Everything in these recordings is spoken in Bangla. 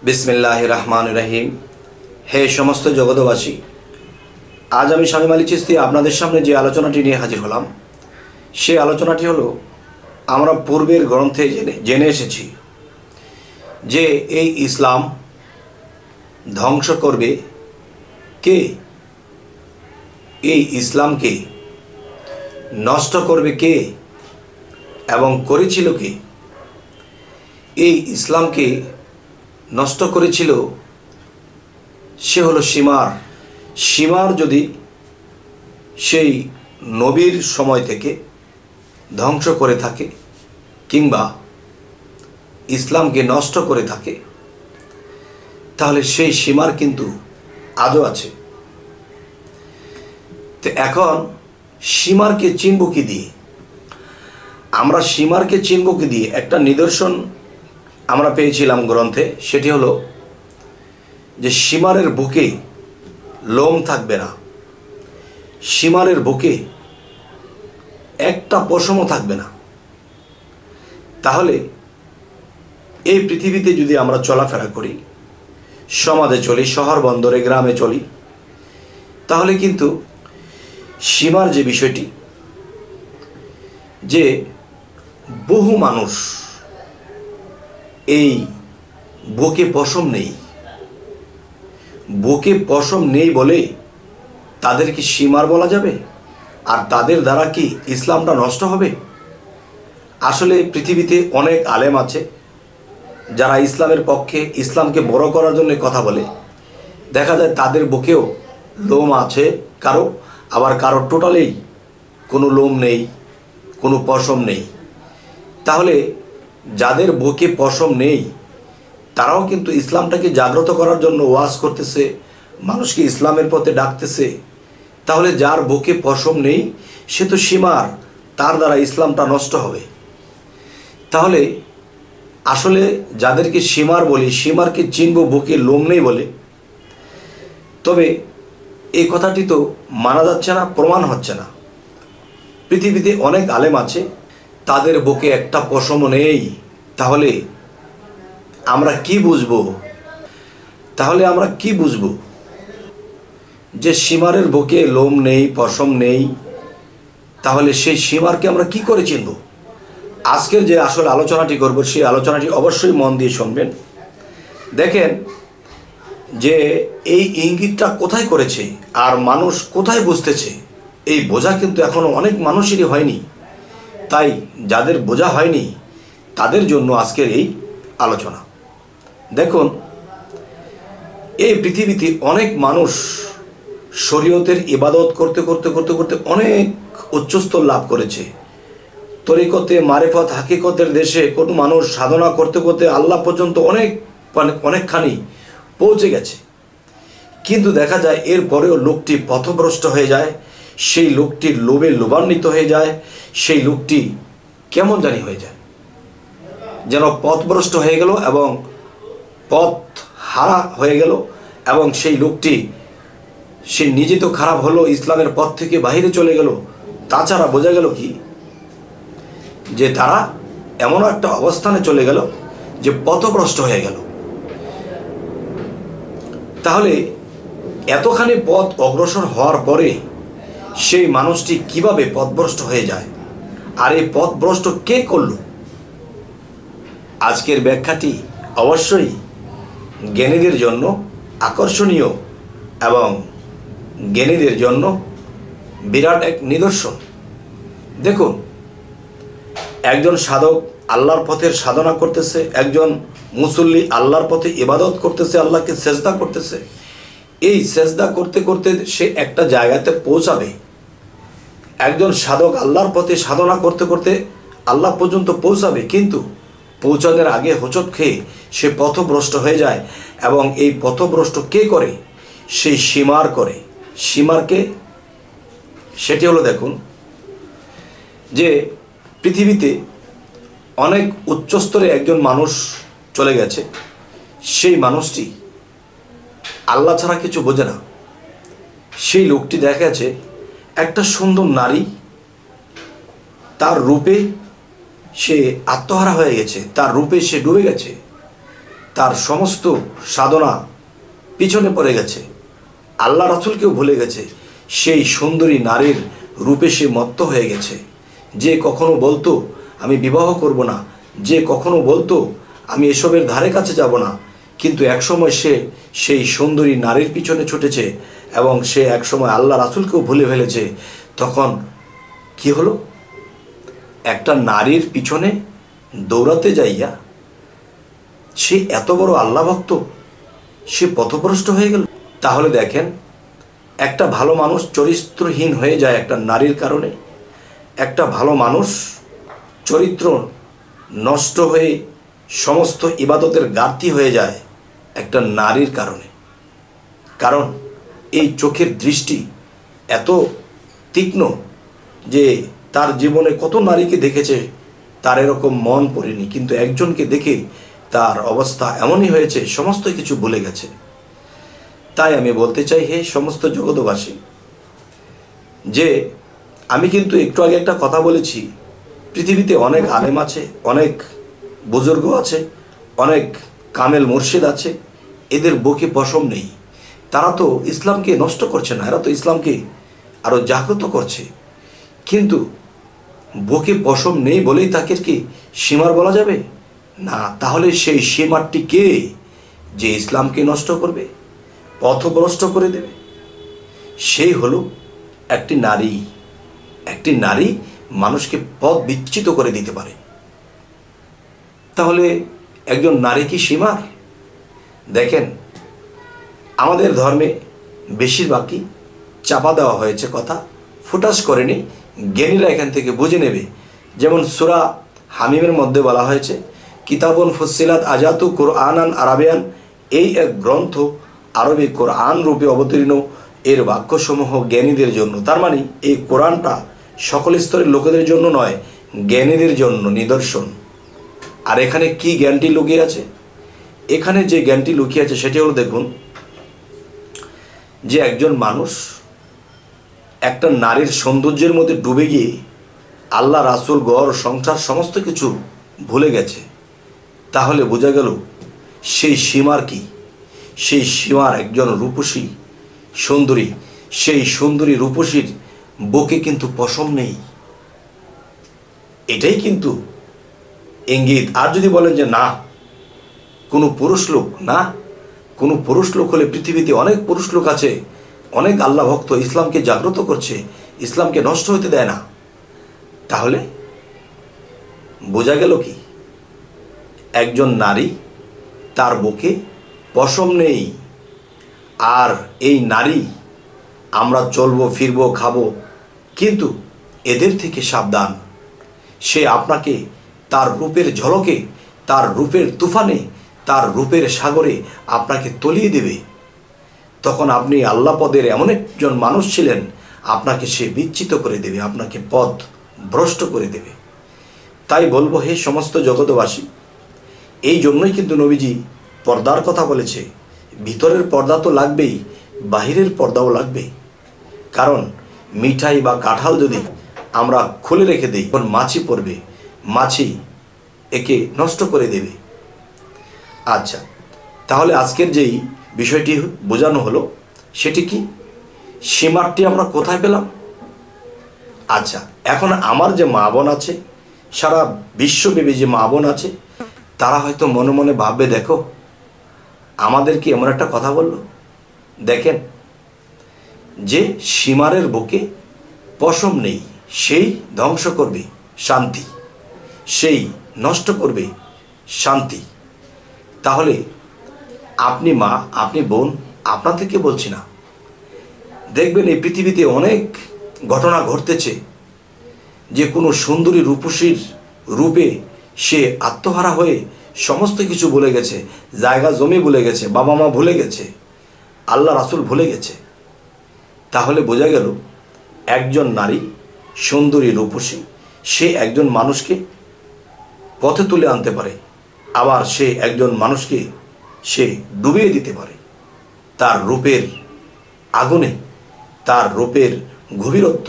बिस्मिल्लाहिर रहमानिर रहीम। हे समस्त जगतबासी, आज आमी शामीम आली चिश्ती आपनादेर सामने जे आलोचनाटी निये हाजिर हलाम सेई आलोचनाटी हलो आमरा पूर्वेर ग्रंथे जेने एसेछि जे एई इस्लाम ध्वंस करबे के, एई इस्लामके नष्ट करबे के एबं करेछिलो के। एई इस्लामके नष्ट करेछिलो से हलो सीमार यदि सेई नबीर समय थेके ध्वंस करे थाके किंबा इस्लाम के नष्ट करे थाके ताहले सेई सीमार किन्तु आजो आछे। तो एखन सीमार के चिनब कि दिये? आमरा सीमार के चिनब कि दिये? एकटा निदर्शन आमरा पेয়েছিলাম ग्रंथे, सेटी हलो जे सीमारेर बुके लोम थाकबे ना, सीमारेर बुके एकटा पशमो थाकबे ना। ताहले এই পৃথিবীতে যদি আমরা চলাফেরা করি, সমাজে চলি, শহর বন্দরে গ্রামে চলি, তাহলে কিন্তু সীমার যে বিষয়টি, যে বহু মানুষ এই বুকে পশম নেই, বুকে পশম নেই বলে তাদের কি সীমার বলা যাবে? আর তাদের দ্বারা কি ইসলামটা নষ্ট হবে? আসলে পৃথিবীতে অনেক আলেম আছে যারা ইসলামের পক্ষে, ইসলামকে বড় করার জন্য কথা বলে। দেখা যায় তাদের বুকেও লোম আছে কারো, আবার কারো টোটালেই কোনো লোম নেই, কোনো পশম নেই। তাহলে যাদের বুকে পশম নেই তারাও কিন্তু ইসলামটাকে জাগ্রত করার জন্য ওয়াজ করতেছে, মানুষকে ইসলামের পথে ডাকতেছে। তাহলে যার বুকে পশম নেই সে তো সীমার, তার দ্বারা ইসলামটা নষ্ট হবে। তাহলে আসলে যাদেরকে সীমার বলি, সীমারকে চিনব বুকে লোম নেই বলে, তবে এই কথাটি তো মানা যাচ্ছে না, প্রমাণ হচ্ছে না। পৃথিবীতে অনেক আলেম আছে তাদের বুকে একটা পশমও নেই। তাহলে আমরা কি বুঝবো? তাহলে আমরা কি বুঝবো যে সীমারের বুকে লোম নেই, পশম নেই? তাহলে সেই সীমারকে আমরা কি করে চিনব? আজকের যে আসল আলোচনাটি করব সেই আলোচনাটি অবশ্যই মন দিয়ে শুনবেন। দেখেন যে এই ইঙ্গিতটা কোথায় করেছে আর মানুষ কোথায় বুঝতেছে, এই বোঝা কিন্তু এখনো অনেক মানুষেরই হয়নি। তাই যাদের বোঝা হয়নি তাদের জন্য আজকের এই আলোচনা। দেখুন, এই পৃথিবীতে অনেক মানুষ শরীয়তের ইবাদত করতে করতে করতে করতে অনেক উচ্চস্তর লাভ করেছে। তরিকতে, মারিফত, হাকিকতের দেশে কোনো মানুষ সাধনা করতে করতে আল্লাহ পর্যন্ত অনেকখানি পৌঁছে গেছে। কিন্তু দেখা যায় এরপরেও লোকটি পথভ্রষ্ট হয়ে যায়, সেই লোকটির লোভে লোভান্বিত হয়ে যায়, সেই লোকটি কেমন জানি হয়ে যায়, যেন পথভ্রষ্ট হয়ে গেল এবং পথ হারা হয়ে গেল। এবং সেই লোকটি সে নিজে তো খারাপ হলো, ইসলামের পথ থেকে বাইরে চলে গেল, তাছাড়া বোঝা গেল কি যে তারা এমন একটা অবস্থানে চলে গেল যে পথভ্রষ্ট হয়ে গেল। তাহলে এতখানি পথ অগ্রসর হওয়ার পরে সেই মানুষটি কিভাবে পথভ্রষ্ট হয়ে যায়, আর এই পথভ্রষ্ট কে করল? আজকের ব্যাখ্যাটি অবশ্যই জ্ঞানীদের জন্য আকর্ষণীয় এবং জ্ঞানীদের জন্য বিরাট এক নিদর্শন। দেখুন, একজন সাধক আল্লাহর পথের সাধনা করতেছে, একজন মুসল্লি আল্লাহর পথে ইবাদত করতেছে, আল্লাহকে সেজদা করতেছে। এই সেজদা করতে করতে সে একটা জায়গাতে পৌঁছাবে। একজন সাধক আল্লাহর পথে সাধনা করতে করতে আল্লাহ পর্যন্ত পৌঁছাবে, কিন্তু পৌঁছানোর আগে হোঁচট খেয়ে সে পথভ্রষ্ট হয়ে যায়। এবং এই পথভ্রষ্ট কে করে? সেই সীমার করে। সীমারকে সেটি হলো, দেখুন যে পৃথিবীতে অনেক উচ্চস্তরে একজন মানুষ চলে গেছে, সেই মানুষটি আল্লাহ ছাড়া কিছু বোঝে না। সেই লোকটি দেখা গেছে একটা সুন্দর নারী, তার রূপে সে আত্মহারা হয়ে গেছে, তার রূপে সে ডুবে গেছে। তার সমস্ত সাধনা পিছনে পড়ে গেছে, আল্লাহ রাসূলকেও ভুলে গেছে, সেই সুন্দরী নারীর রূপে সে মত্ত হয়ে গেছে। যে কখনো বলতো আমি বিবাহ করব না, যে কখনো বলতো আমি এসবের ধারে কাছে যাব না, কিন্তু একসময় সে সেই সুন্দরী নারীর পিছনে ছুটেছে এবং সে একসময় আল্লাহ রাসূলকেও ভুলে ফেলেছে। তখন কি হলো? একটা নারীর পিছনে দৌড়াতে যাইয়া সে এত বড় আল্লাহ ভক্ত, সে পথভ্রষ্ট হয়ে গেল। তাহলে দেখেন, একটা ভালো মানুষ চরিত্রহীন হয়ে যায় একটা নারীর কারণে, একটা ভালো মানুষ চরিত্র নষ্ট হয়ে সমস্ত ইবাদতের ঘাটতি হয়ে যায় একটা নারীর কারণে। কারণ এই চোখের দৃষ্টি এত তীক্ষ্ণ যে তার জীবনে কত নারীকে দেখেছে, তার এরকম মন পড়েনি, কিন্তু একজনকে দেখে তার অবস্থা এমনই হয়েছে, সমস্ত কিছু ভুলে গেছে। তাই আমি বলতে চাই, হে সমস্ত জগতবাসী, যে আমি কিন্তু একটু আগে একটা কথা বলেছি, পৃথিবীতে অনেক আলেম আছে, অনেক বুজুর্গ আছে, অনেক কামেল মুর্শিদ আছে, এদের বুকে পশম নেই। তারা তো ইসলামকে নষ্ট করছে না, এরা তো ইসলামকে আরও জাগ্রত করছে। কিন্তু বুকে পশম নেই বলেই তাকে কি সীমার বলা যাবে না? তাহলে সেই সীমারটি কে যে ইসলামকে নষ্ট করবে, পথভ্রষ্ট করে দেবে? সেই হলো একটি নারী। একটি নারী মানুষকে পথ বিচ্যুত করে দিতে পারে। তাহলে একজন নারী কি সীমার? দেখেন, আমাদের ধর্মে বেশিরভাগই চাপা দেওয়া হয়েছে কথা, ফুটাস করেনি, জ্ঞানীরা এখান থেকে বুঝে নেবে। যেমন সূরা হামিমের মধ্যে বলা হয়েছে, কিতাবুন ফুসসিলাত আজাতু কুরআনান আরাবিয়ান, এই এক গ্রন্থ আরবি কোরআন রূপে অবতীর্ণ, এর বাক্যসমূহ জ্ঞানীদের জন্য। তার মানে এই কোরআনটা সকল স্তরের লোকেদের জন্য নয়, জ্ঞানীদের জন্য নিদর্শন। আর এখানে কি জ্ঞানটি লুকিয়ে আছে? এখানে যে জ্ঞানটি লুকিয়ে আছে সেটি হলো, দেখুন, যে একজন মানুষ একটা নারীর সৌন্দর্যের মধ্যে ডুবে গিয়ে আল্লাহ রাসূল গড় সংসার সমস্ত কিছু ভুলে গেছে, তাহলে বোঝা গেল সেই সীমার কি? সেই সীমার একজন রূপসী সুন্দরী, সেই সুন্দরী রূপসীর বুকে কিন্তু পশম নেই। এটাই কিন্তু ইঙ্গিত। আর যদি বলেন যে না, কোনো পুরুষ লোক, না, কোনো পুরুষ লোক হলে পৃথিবীতে অনেক পুরুষ লোক আছে, অনেক আল্লাহ ভক্ত, ইসলামকে জাগ্রত করছে, ইসলামকে নষ্ট হতে দেয় না। তাহলে বোঝা গেল কি? একজন নারী, তার বুকে পশম নেই। আর এই নারী, আমরা চলবো, ফিরবো, খাবো, কিন্তু এদের থেকে সাবধান। সে আপনাকে তার রূপের ঝলকে, তার রূপের তুফানে, তার রূপের সাগরে আপনাকে তলিয়ে দেবে। তখন আপনি আল্লাহ পদের এমন একজন মানুষ ছিলেন, আপনাকে সে বিচ্যুত করে দেবে, আপনাকে পথ ভ্রষ্ট করে দেবে। তাই বলবো, হে সমস্ত জগতবাসী, এই জন্যই কিন্তু নবীজি পর্দার কথা বলেছে। ভিতরের পর্দা তো লাগবেই, বাহিরের পর্দাও লাগবে। কারণ মিঠাই বা কাঁঠাল যদি আমরা খুলে রেখে দিই, তখন মাছি পড়বে, মাছি একে নষ্ট করে দেবে। আচ্ছা, তাহলে আজকের যেই বিষয়টি বোঝানো হলো সেটি কি? সীমাটি আমরা কোথায় পেলাম? আচ্ছা, এখন আমার যে মা বোন আছে, সারা বিশ্বব্যাপী যে মা বোন আছে, তারা হয়তো মনে মনে ভাববে, দেখো আমাদেরকে এমন একটা কথা বলল। দেখেন, যে সীমারের বুকে পশম নেই, সেই ধ্বংস করবে শান্তি, সেই নষ্ট করবে শান্তি। তাহলে আপনি মা, আপনি বোন, আপনাদেরকে বলছি না, দেখবেন এই পৃথিবীতে অনেক ঘটনা ঘটতেছে যে কোনো সুন্দরী রূপসীর রূপে সে আত্মহারা হয়ে সমস্ত কিছু ভুলে গেছে, জায়গা জমি ভুলে গেছে, বাবা মা ভুলে গেছে, আল্লাহ রাসূল ভুলে গেছে। তাহলে বোঝা গেল একজন নারী সুন্দরী রূপসী, সে একজন মানুষকে পথে তুলে আনতে পারে, আবার সে একজন মানুষকে সে ডুবিয়ে দিতে পারে। তার রূপের আগুনে, তার রূপের গভীরত্ব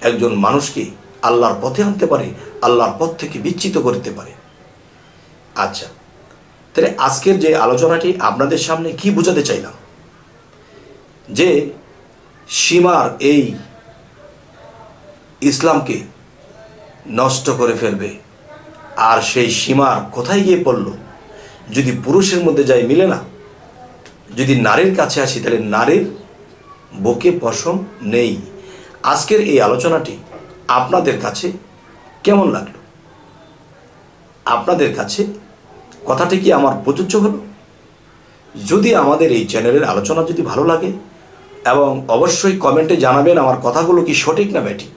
একজন মানুষকে আল্লাহর পথে আনতে পারে, আল্লাহর পথ থেকে বিচ্যুত করতে পারে। আচ্ছা, তাহলে আজকের যে আলোচনাটি আপনাদের সামনে কি বোঝাতে চাইলাম, যে সীমার এই ইসলামকে নষ্ট করে ফেলবে। আর সেই সীমার কোথায় গিয়ে পড়ল? যদি পুরুষের মধ্যে যাই মিলে না, যদি নারীর কাছে আসি তাহলে নারীর বুকে পশম নেই। আজকের এই আলোচনাটি আপনাদের কাছে কেমন লাগলো? আপনাদের কাছে কথাটি কি আমার প্রযোজ্য হলো? যদি আমাদের এই চ্যানেলের আলোচনা যদি ভালো লাগে, এবং অবশ্যই কমেন্টে জানাবেন আমার কথাগুলো কি সঠিক না ব্যাঠিক।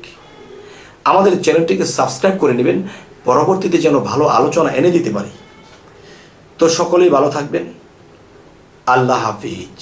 আমাদের চ্যানেলটিকে সাবস্ক্রাইব করে নেবেন, পরবর্তীতে যেন ভালো আলোচনা এনে দিতে পারি। তো সকলেই ভালো থাকবেন। আল্লাহ হাফিজ।